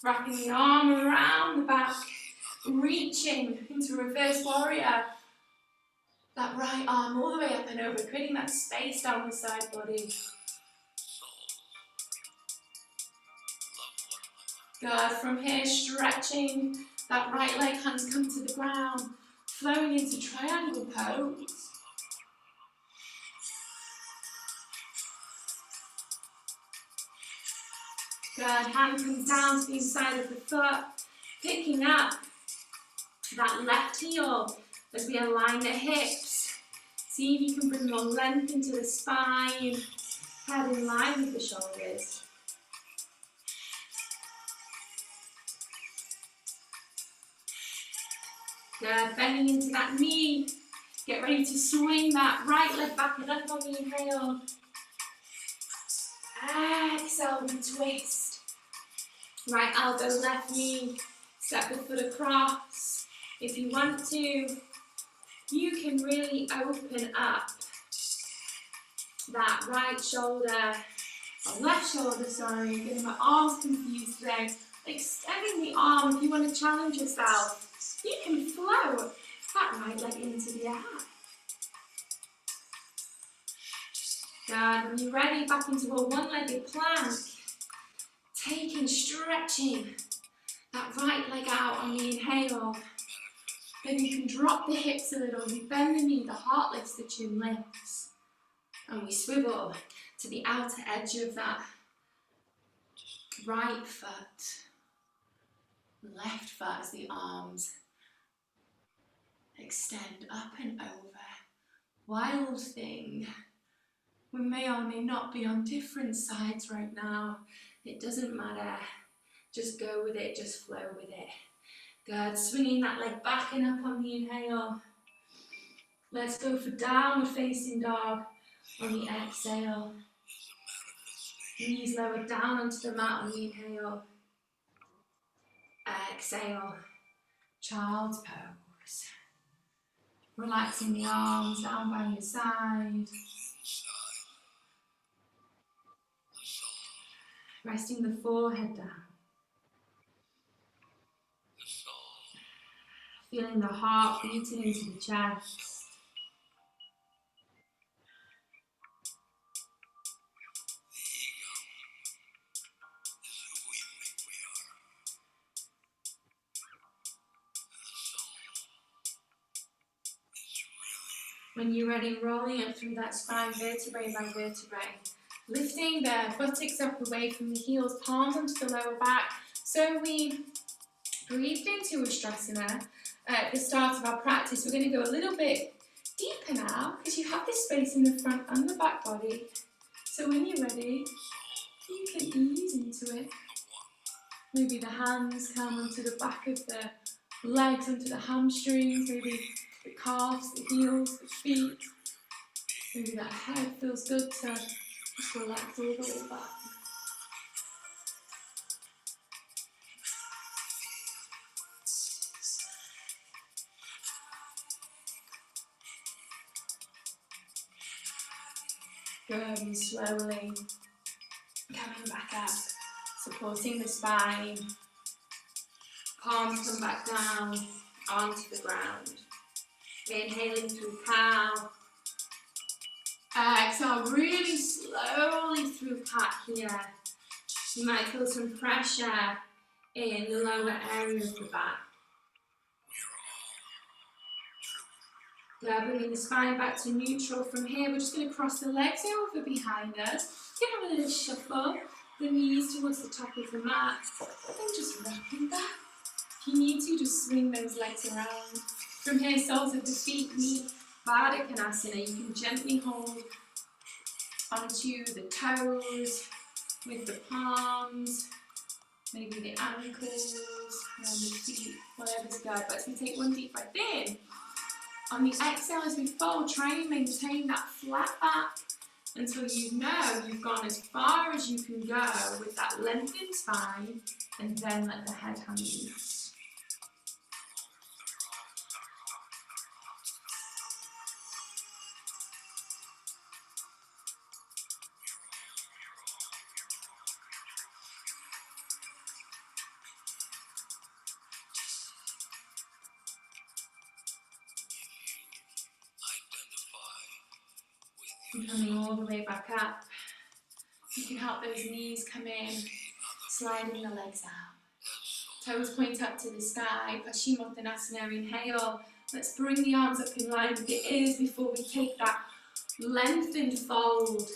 Wrapping the arm around the back. Reaching into reverse warrior. That right arm all the way up and over, creating that space down the side body. Good. From here, stretching that right leg, hands come to the ground, flowing into triangle pose. Good. Hand comes down to the inside of the foot, picking up that left heel as we align the hips. See if you can bring more length into the spine, head in line with the shoulders. Good. Bending into that knee. Get ready to swing that right leg back and up on the inhale. Exhale and twist. Right elbow, left knee. Step the foot across. If you want to, you can really open up that right shoulder, or left shoulder, sorry. I'm getting my arms confused today. Extending the arm if you want to challenge yourself. You can float that right leg into the air. Good. When you're ready, back into a one-legged plank. Taking, stretching that right leg out on the inhale. Then you can drop the hips a little, we bend the knee, the heart lifts, the chin lifts. And we swivel to the outer edge of that right foot, left foot as the arms extend up and over. Wild thing. We may or may not be on different sides right now. It doesn't matter. Just go with it, just flow with it. Good, swinging that leg back and up on the inhale. Let's go for downward facing dog on the exhale. Knees lower down onto the mat on the inhale. Exhale, child's pose. Relaxing the arms down by your side. Resting the forehead down. Feeling the heart beating into the chest. When you're ready, rolling up through that spine vertebrae by vertebrae. Lifting the buttocks up away from the heels, palms onto the lower back. So we breathed into Ustrasana at the start of our practice. We're going to go a little bit deeper now because you have this space in the front and the back body. So when you're ready, you can ease into it. Maybe the hands come onto the back of the legs, onto the hamstrings, maybe the calves, the heels, the feet. Maybe that head feels good to just relax all the way back. Good, and slowly coming back up, supporting the spine. Palms come back down onto the ground. Inhaling through cow. Exhale really slowly through cat here. You might feel some pressure in the lower area of the back. Bringing the spine back to neutral. From here, we're just going to cross the legs over behind us. You can have a little shuffle, the knees towards the top of the mat, and just rocking back. If you need to, just swing those legs around. From here, soles of the feet meet Baddha Konasana. You can gently hold onto the toes with the palms, maybe the ankles, around the feet, whatever's good. But as we take one deep breath in, on the exhale as we fold, try and maintain that flat back until you know you've gone as far as you can go with that lengthened spine, and then let the head hang loose. And coming all the way back up. You can help those knees come in, sliding the legs out. Toes point up to the sky, Paschimottanasana, inhale. Let's bring the arms up in line with the ears before we take that lengthened fold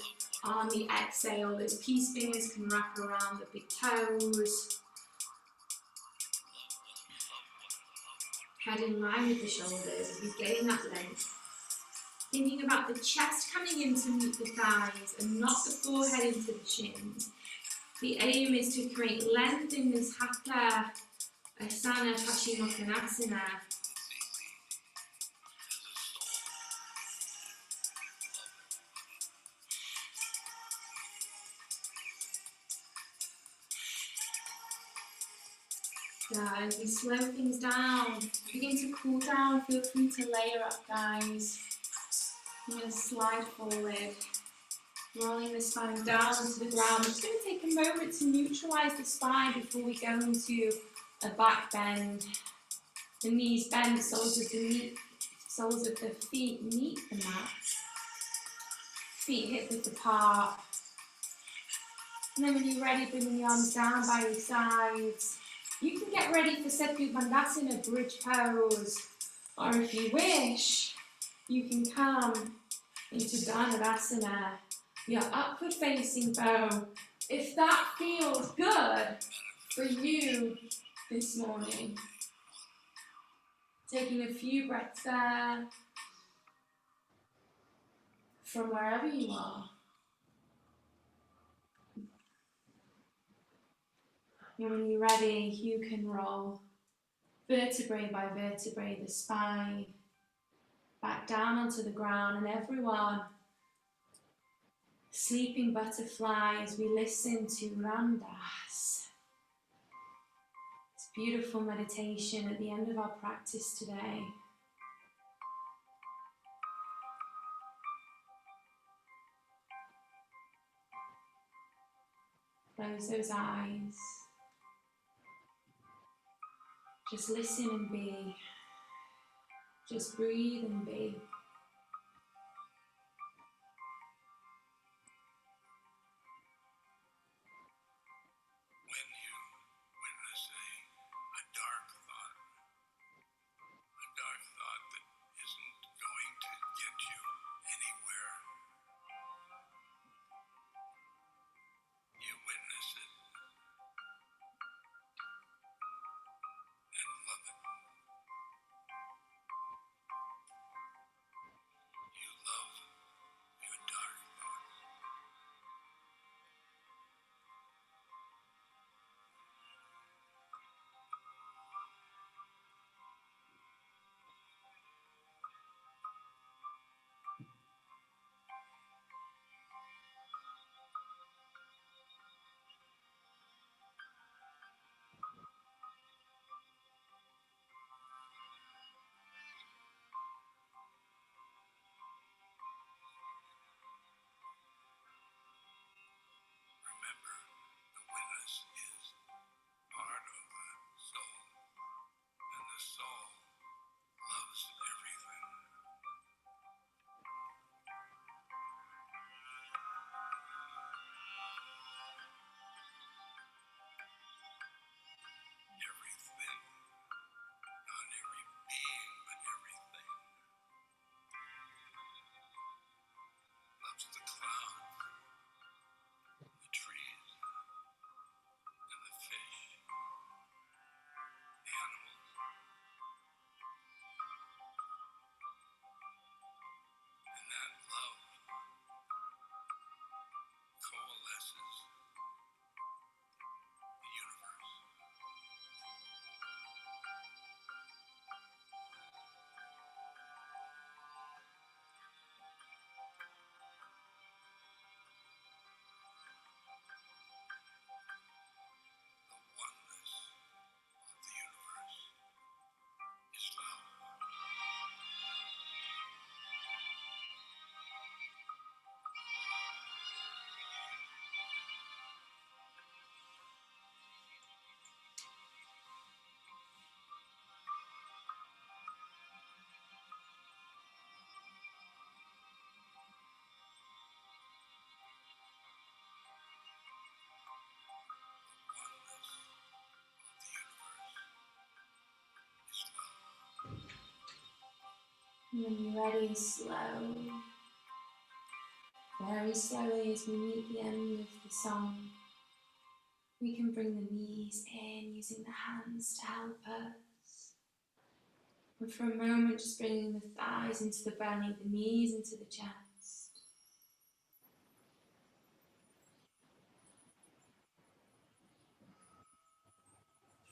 on the exhale. Those peace fingers can wrap around the big toes. Head in line with the shoulders as we gain that length. Thinking about the chest coming in to meet the thighs and not the forehead into the shins. The aim is to create length in this Hatha Asana Paschimottanasana. As we slow things down, begin to cool down, feel free to layer up, guys. I'm going to slide forward, rolling the spine down to the ground. I'm just going to take a moment to neutralize the spine before we go into a back bend. The knees bend, the soles of the feet meet the mat. Feet hip width apart. And then when you're ready, bring the arms down by your sides. You can get ready for Setu Bandhasana, bridge pose, or if you wish, you can come into Dhanurasana, your upward facing bow. If that feels good for you this morning, taking a few breaths there from wherever you are. And when you're ready, you can roll vertebrae by vertebrae, the spine, back down onto the ground, and everyone, sleeping butterfly as we listen to Ramdas. It's beautiful meditation at the end of our practice today. Close those eyes. Just listen and be. Just breathe and be. When you witness a dark thought that isn't going to get you anywhere, you witness it and love it. You love your dark thoughts. Remember, the witness is part of the soul, and the soul loves everything. Everything, not every being, but everything. Loves the clouds, the trees, and the fish, the animals, and that love coalesces the universe. The oneness of the universe is love. Oneness of the universe is love. When you're ready, slow, very slowly as we meet the end of the song, we can bring the knees in using the hands to help us. And for a moment, just bringing the thighs into the belly, the knees into the chest.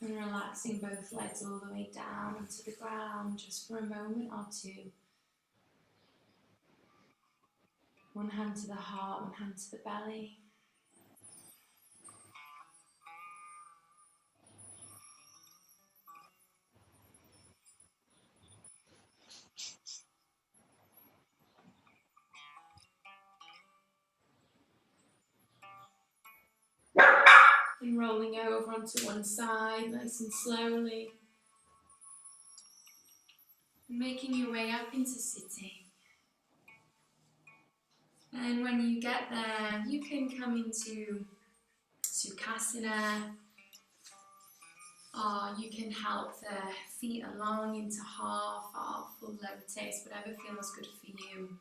And relaxing both legs all the way down onto the ground just for a moment or two. One hand to the heart, one hand to the belly. And rolling over onto one side, nice and slowly. And making your way up into sitting. And when you get there, you can come into Sukhasana. Or you can help the feet along into half or full lotus, whatever feels good for you.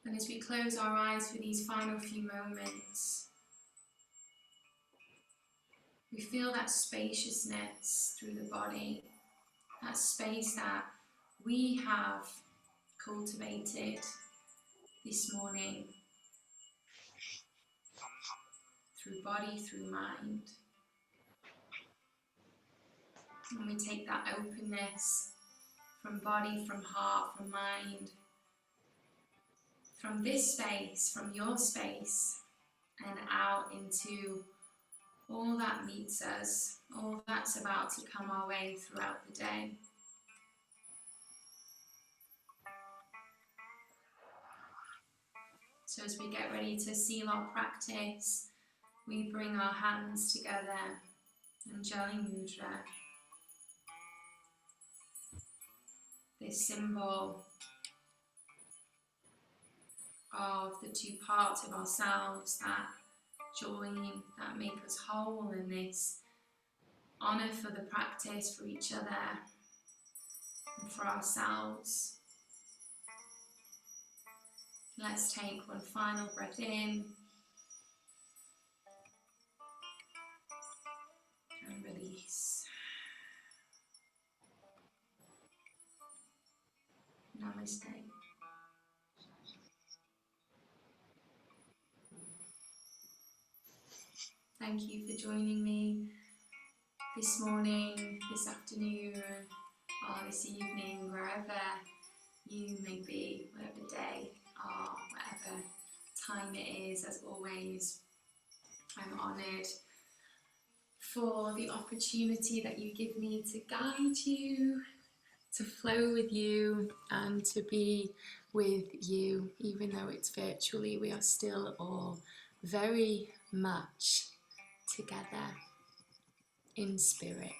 And as we close our eyes for these final few moments, we feel that spaciousness through the body, that space that we have cultivated this morning through body, through mind. And we take that openness from body, from heart, from mind, from this space, from your space, and out into all that meets us, all that's about to come our way throughout the day. So as we get ready to seal our practice, we bring our hands together, Anjali Mudra, this symbol of the two parts of ourselves that join, that make us whole, in this honour for the practice, for each other and for ourselves. Let's take one final breath in and release. Namaste. Thank you for joining me this morning, this afternoon, or this evening, wherever you may be, whatever day or whatever time it is. As always, I'm honoured for the opportunity that you give me to guide you, to flow with you, and to be with you. Even though it's virtually, we are still all very much together in spirit.